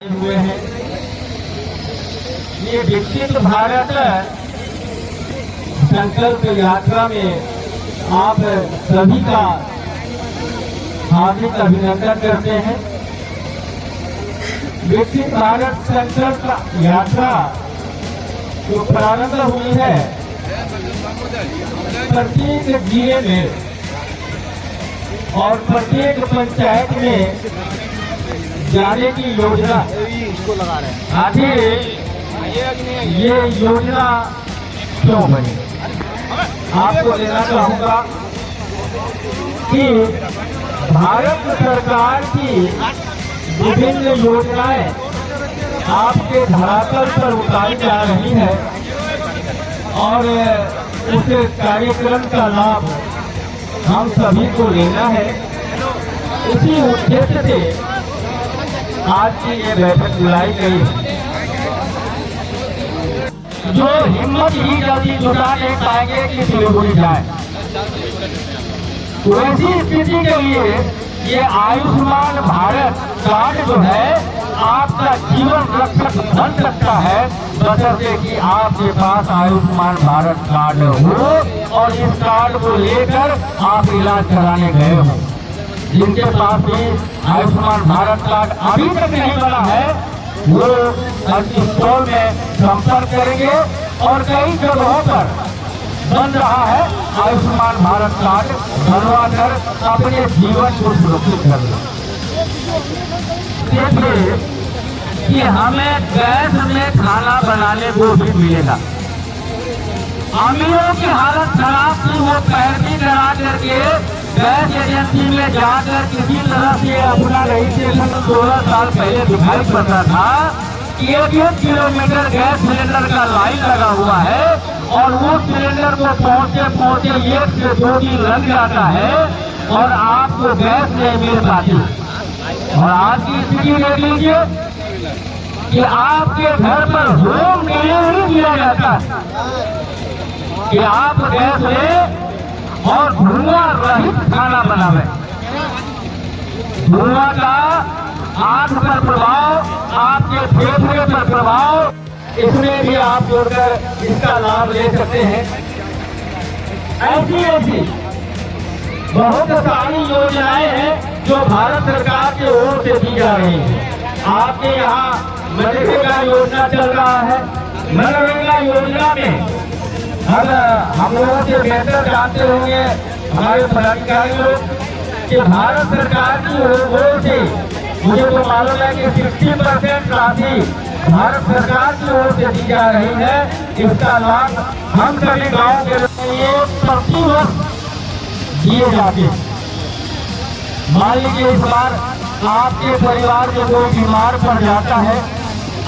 हुए हैं। ये विकसित भारत संकल्प यात्रा में आप सभी का हार्दिक अभिनंदन करते हैं। विकसित भारत संकल्प यात्रा जो प्रारंभ हुई है, प्रत्येक जिले में और प्रत्येक पंचायत में जाने की योजना इसको लगा रहे हैं। आखिर ये योजना क्यों बनी? आपको लेना चाहूंगा कि भारत सरकार की विभिन्न योजनाएं आपके धरातल पर उतारी जा रही है और उस कार्यक्रम का लाभ हम सभी को लेना है। इसी उद्देश्य से आज की ये बैठक बुलाई गई है। जो हिम्मत ही जल्दी जुटा नहीं पाएंगे कि सिलीगुड़ी जाए, वैसी स्थिति के लिए ये आयुष्मान भारत कार्ड जो है आपका जीवन रक्षक बन सकता है, बशर्ते कि आपके पास आयुष्मान भारत कार्ड हो और इस कार्ड को लेकर आप इलाज कराने गए हो। जिनके पास भी आयुष्मान भारत कार्ड अभी तक नहीं बना है, वो अस्पताल में संपर्क करेंगे और कई जगहों पर बन रहा है आयुष्मान भारत कार्ड बनवा कर अपने जीवन को सुरक्षित कर लो। देखिए कि हमें गैस में खाना बनाने को भी मिलेगा। अमीरों की हालत खराब थी, वो पैरवी करा करके गैस एजेंसी में जाकर किसी तरह से अपना रजिस्ट्रेशन 16 साल पहले दिखाई पड़ता था कि 1 किलोमीटर गैस सिलेंडर का लाइन लगा हुआ है और वो सिलेंडर को पहुंचते पहुंचते 1 से 2 दिन लग जाता है और आपको गैस नहीं मिल पाती। और आज की स्थिति देख लीजिए कि आपके घर पर होम डिलीवरी दिया जाता है कि आप गैस ले और धुआं रहित खाना बनावे। धुआं का आंख पर प्रभाव, आपके फेफड़े पर प्रभाव, इसमें भी आप जोड़कर इसका लाभ ले सकते हैं। ऐसी बहुत सारी योजनाएं हैं जो भारत सरकार की ओर से दी जा रही है। आपके यहाँ मनरेगा योजना चल रहा है। मनरेगा योजना में हम लोगों से बेहतर जानते होंगे हमारे पदाधिकारी लोग कि भारत सरकार की ओर से मुझे तो मालूम है कि 60% राशि भारत सरकार की ओर से दी जा रही है। इसका लाभ हम सभी गाँव के लिए प्रति वर्ष दिए जाते हैं। मान लीजिए इस बार आपके परिवार में कोई बीमार पड़ जाता है,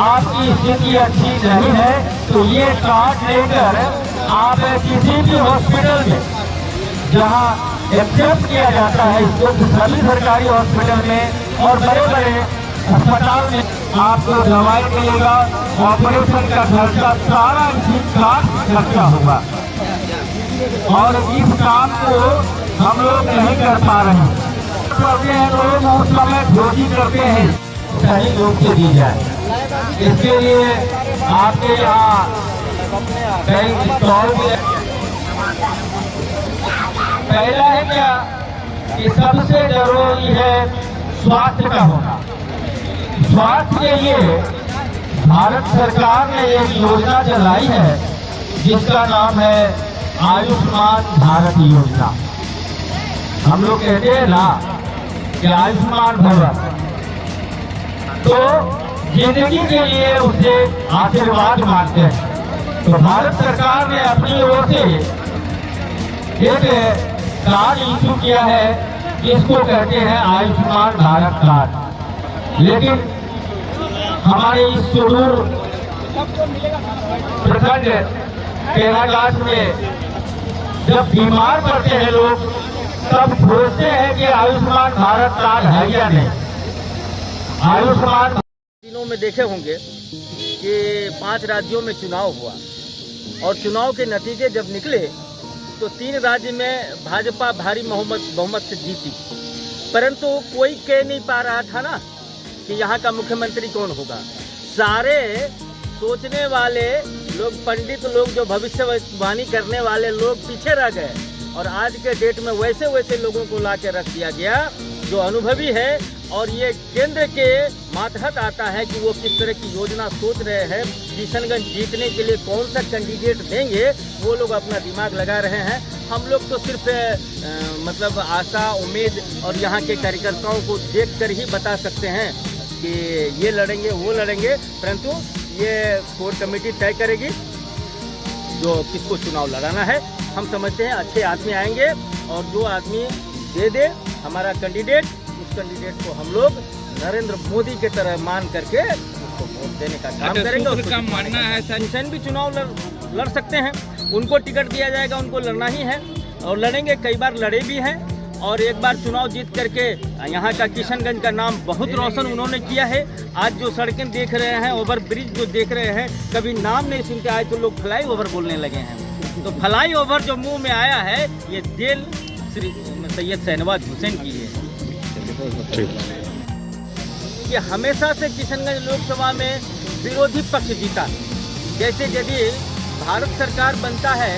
आपकी स्थिति अच्छी नहीं है, तो ये कार्ड लेकर आप किसी भी हॉस्पिटल में जहां एक्सेप्ट किया जाता है, इसको सभी सरकारी हॉस्पिटल में और बड़े बड़े अस्पताल में आपको दवाई मिलेगा, ऑपरेशन का खर्चा सारा इसी कार्ड खर्चा होगा। और इस काम को हम लोग नहीं कर पा रहे हैं। करते हैं लोग उस समय खोजी करते हैं, सही लोग से दी जाए। इसके लिए आपके यहाँ कई स्टॉल भी है। पहला है क्या कि सबसे जरूरी है स्वास्थ्य का होना। स्वास्थ्य के लिए भारत सरकार ने एक योजना चलाई है जिसका नाम है आयुष्मान भारत योजना। हम लोग कहते हैं ना कि आयुष्मान भारत, तो जिंदगी के लिए उसे आशीर्वाद मांगते हैं। तो भारत सरकार ने अपनी ओर से एक कार्ड इशू किया है जिसको कहते हैं आयुष्मान भारत कार्ड। लेकिन हमारे इस सुदूर प्रखंड केराघाट में जब बीमार पड़ते हैं लोग, तब सोचते हैं कि आयुष्मान भारत कार्ड है या नहीं। आयुष्मान दिनों में देखे होंगे कि 5 राज्यों में चुनाव हुआ और चुनाव के नतीजे जब निकले तो 3 राज्य में भाजपा भारी बहुमत से जीती, परंतु कोई कह नहीं पा रहा था ना कि यहाँ का मुख्यमंत्री कौन होगा। सारे सोचने वाले लोग, पंडित लोग, जो भविष्यवाणी करने वाले लोग पीछे रह गए और आज के डेट में वैसे वैसे लोगों को ला के रख दिया गया जो अनुभवी है। और ये केंद्र के मातहत आता है कि वो किस तरह की योजना सोच रहे हैं, किशनगंज जीतने के लिए कौन सा कैंडिडेट देंगे, वो लोग अपना दिमाग लगा रहे हैं। हम लोग तो सिर्फ मतलब आशा, उम्मीद और यहाँ के कार्यकर्ताओं को देखकर ही बता सकते हैं कि ये लड़ेंगे, वो लड़ेंगे, परंतु ये कोर कमेटी तय करेगी जो किसको चुनाव लड़ाना है। हम समझते हैं अच्छे आदमी आएंगे और जो आदमी दे हमारा कैंडिडेट, उस कैंडिडेट को हम लोग नरेंद्र मोदी के तरह मान करके उसको वोट देने का काम करेंगे। का मानना है सर, किशन भी चुनाव लड़ सकते हैं, उनको टिकट दिया जाएगा, उनको लड़ना ही है और लड़ेंगे। कई बार लड़े भी हैं और एक बार चुनाव जीत करके यहाँ का किशनगंज का नाम बहुत रोशन उन्होंने किया है। आज जो सड़कें देख रहे हैं, ओवर ब्रिज जो देख रहे हैं, कभी नाम नहीं सुनते आए तो लोग फ्लाई ओवर बोलने लगे हैं। तो फ्लाई ओवर जो मुंह में आया है, ये दिल श्री सैयद शहनवाज हुसैन की है कि हमेशा से किशनगंज लोकसभा में विरोधी पक्ष जीता। जैसे यदि भारत सरकार बनता है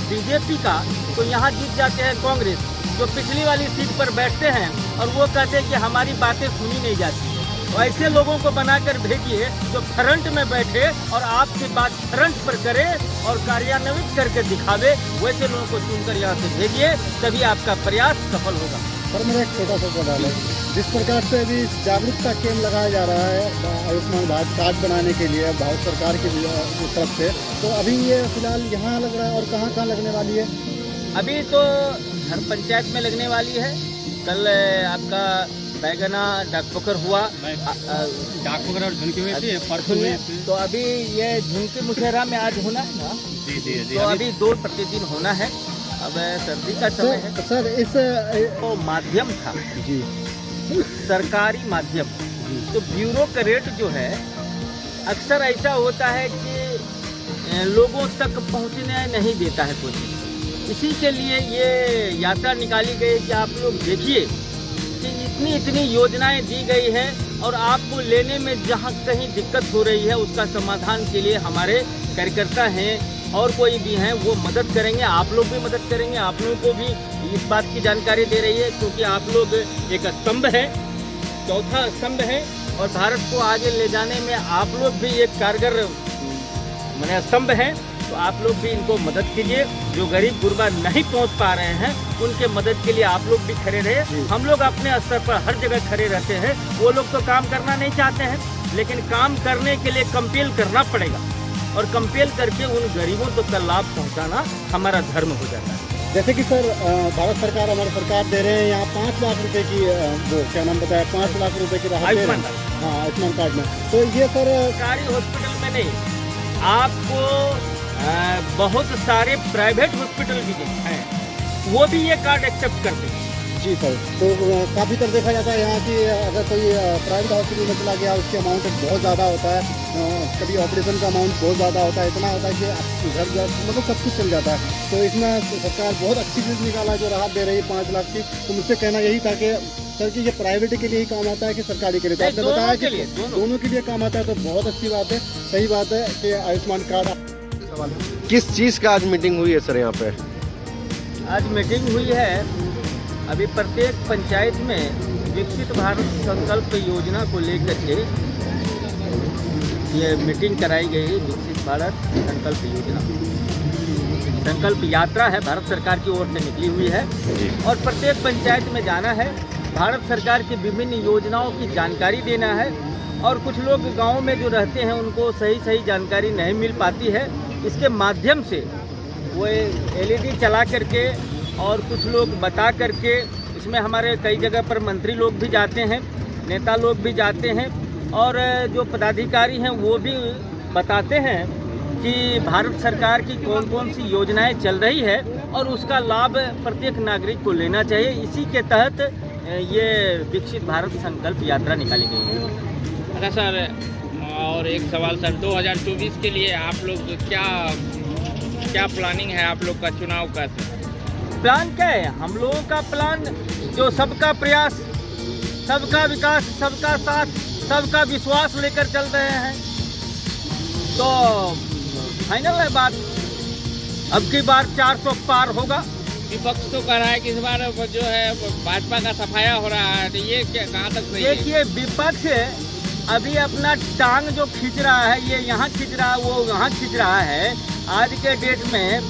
बीजेपी का तो यहाँ जीत जाते हैं कांग्रेस, जो पिछली वाली सीट पर बैठते हैं और वो कहते हैं कि हमारी बातें सुनी नहीं जाती। तो ऐसे लोगों को बनाकर भेजिए जो फ्रंट में बैठे और आपकी बात फ्रंट पर करे और कार्यान्वित करके दिखावे। वैसे लोगों को चुनकर यहाँ से भेजिए, तभी आपका प्रयास सफल होगा। पर मेरा एक छोटा सा सवाल है, जिस प्रकार से अभी जागरूकता कैंप लगाया जा रहा है आयुष्मान भारत कार्ड बनाने के लिए भारत सरकार की तरफ से, तो अभी ये फिलहाल यहाँ लग रहा है और कहाँ कहाँ लगने वाली है? अभी तो हर पंचायत में लगने वाली है। कल आपका बैगना डाकपोखर हुआ, डाकपोखर और झुनकी में से परसों में। तो अभी ये झुनकी मुशहरा में आज होना है ना? जी। तो अभी 2 प्रतिदिन होना है। अब सर्दी का समय है सर इस तो माध्यम था जी, सरकारी माध्यम। तो ब्यूरोक्रेट जो है अक्सर ऐसा होता है कि लोगों तक पहुंचने नहीं देता है कोई। इसी के लिए ये यात्रा निकाली गई कि आप लोग देखिए कि इतनी योजनाएं दी गई है और आपको लेने में जहां कहीं दिक्कत हो रही है उसका समाधान के लिए हमारे कार्यकर्ता हैं और कोई भी हैं वो मदद करेंगे। आप लोग भी मदद करेंगे, आप लोगों को भी इस बात की जानकारी दे रही है क्योंकि आप लोग एक स्तंभ है, चौथा स्तंभ है और भारत को आगे ले जाने में आप लोग भी एक कारगर माने स्तंभ है। तो आप लोग भी इनको मदद कीजिए। जो गरीब गुरबा नहीं पहुंच पा रहे हैं उनके मदद के लिए आप लोग भी खड़े रहे। हम लोग अपने स्तर पर हर जगह खड़े रहते हैं। वो लोग तो काम करना नहीं चाहते हैं, लेकिन काम करने के लिए कंपेल करना पड़ेगा और कंपेल करके उन गरीबों तक का लाभ पहुंचाना हमारा धर्म हो जाता है। जैसे कि सर भारत सरकार, हमारी सरकार दे रहे हैं यहाँ 5 लाख रुपए की वो क्या नाम बताया, 5 लाख रुपए की राहत दे रहे हैं। हाँ, आयुष्मान कार्ड में। तो ये सर सरकारी हॉस्पिटल में नहीं, आपको बहुत सारे प्राइवेट हॉस्पिटल भी हैं, वो भी ये कार्ड एक्सेप्ट करते हैं। जी सर, तो काफ़ी तर देखा जाता है यहाँ की अगर कोई प्राइवेट हॉस्पिटल में चला गया उसके अमाउंट बहुत ज़्यादा होता है, कभी ऑपरेशन का अमाउंट बहुत ज़्यादा होता है, इतना होता है कि घर मतलब सब कुछ चल जाता है। तो इसमें सरकार बहुत अच्छी चीज़ निकाला जो राहत दे रही है 5 लाख की। तो मुझसे कहना यही था कि सर कि ये प्राइवेट के लिए ही काम आता है कि सरकारी के लिए? तो आपने बताया कि दोनों के लिए काम आता है, तो बहुत अच्छी बात है, सही बात है कि आयुष्मान कार्ड। किस चीज़ का आज मीटिंग हुई है सर यहाँ पे? आज मीटिंग हुई है, अभी प्रत्येक पंचायत में विकसित भारत संकल्प योजना को लेकर के ये मीटिंग कराई गई है। विकसित भारत संकल्प योजना संकल्प यात्रा है, भारत सरकार की ओर से निकली हुई है और प्रत्येक पंचायत में जाना है, भारत सरकार की विभिन्न योजनाओं की जानकारी देना है। और कुछ लोग गाँव में जो रहते हैं उनको सही जानकारी नहीं मिल पाती है। इसके माध्यम से वो LED चला करके और कुछ लोग बता करके, इसमें हमारे कई जगह पर मंत्री लोग भी जाते हैं, नेता लोग भी जाते हैं और जो पदाधिकारी हैं वो भी बताते हैं कि भारत सरकार की कौन कौन सी योजनाएं चल रही है और उसका लाभ प्रत्येक नागरिक को लेना चाहिए। इसी के तहत ये विकसित भारत संकल्प यात्रा निकाली गई है। अच्छा सर, और एक सवाल सर, 2024 के लिए आप लोग क्या प्लानिंग है आप लोग का चुनाव का? प्लान क्या है? हम लोगों का प्लान जो सबका प्रयास, सबका विकास, सबका साथ, सबका विश्वास लेकर चल रहे हैं। तो फाइनल है बात, अब की बार 400 पार होगा। विपक्ष तो कह रहा है कि इस बार जो है भाजपा का सफाया हो रहा है, तो ये क्या कहाँ तक सही है? देखिए, विपक्ष अभी अपना टांग जो खींच रहा है, ये यहाँ खींच रहा है, वो वहाँ खींच रहा है। आज के डेट में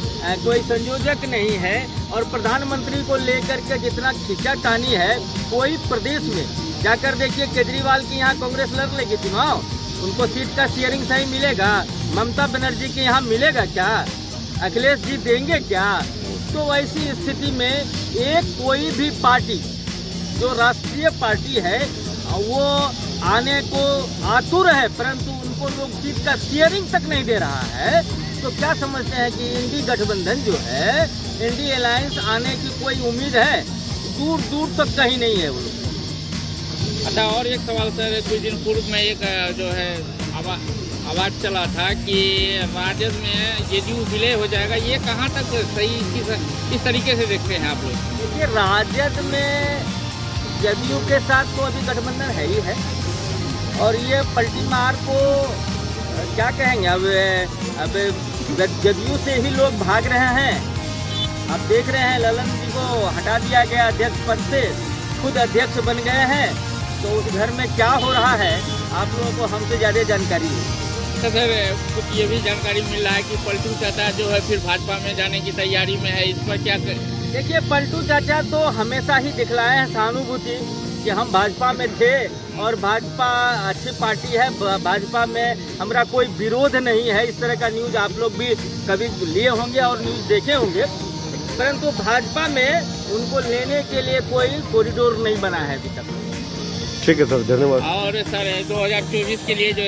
कोई संयोजक नहीं है और प्रधानमंत्री को लेकर के जितना खींचातानी है, कोई प्रदेश में जाकर देखिए, केजरीवाल की यहाँ कांग्रेस लड़ लेगी चुनाव, उनको सीट का शेयरिंग सही मिलेगा? ममता बनर्जी के यहाँ मिलेगा क्या? अखिलेश जी देंगे क्या? तो ऐसी स्थिति में एक कोई भी पार्टी जो राष्ट्रीय पार्टी है वो आने को आतुर है, परंतु उनको लोग सीट का शेयरिंग तक नहीं दे रहा है। तो क्या समझते हैं कि इंडी गठबंधन जो है, इंडी अलायंस आने की कोई उम्मीद है? दूर दूर तक कहीं नहीं है वो लोग। अच्छा, और एक सवाल सर, कुछ दिन पूर्व में एक जो है आवाज चला था कि राजद में जेडीयू विलय हो जाएगा, ये कहाँ तक सही, किस तरीके से देखते हैं आप लोग? देखिए, राजद में जेडीयू के साथ तो अभी गठबंधन है ही है, और ये पलटी मार को क्या कहेंगे, अब जेडीयू से ही लोग भाग रहे हैं। आप देख रहे हैं ललन जी को हटा दिया गया अध्यक्ष पद से, खुद अध्यक्ष बन गए हैं। तो उस घर में क्या हो रहा है आप लोगों को हमसे ज़्यादा जानकारी है। तो सर, कुछ ये भी जानकारी मिल रहा है कि पलटू चाचा जो है फिर भाजपा में जाने की तैयारी में है, इस पर क्या देखिए, पलटू चाचा तो हमेशा ही दिखलाए हैं सहानुभूति कि हम भाजपा में थे और भाजपा अच्छी पार्टी है, भाजपा में हमारा कोई विरोध नहीं है। इस तरह का न्यूज़ आप लोग भी कभी लिए होंगे और न्यूज़ देखे होंगे, परंतु भाजपा में उनको लेने के लिए कोई कॉरिडोर नहीं बना है अभी तक। ठीक है सर, धन्यवाद। और सर 2024 के लिए जो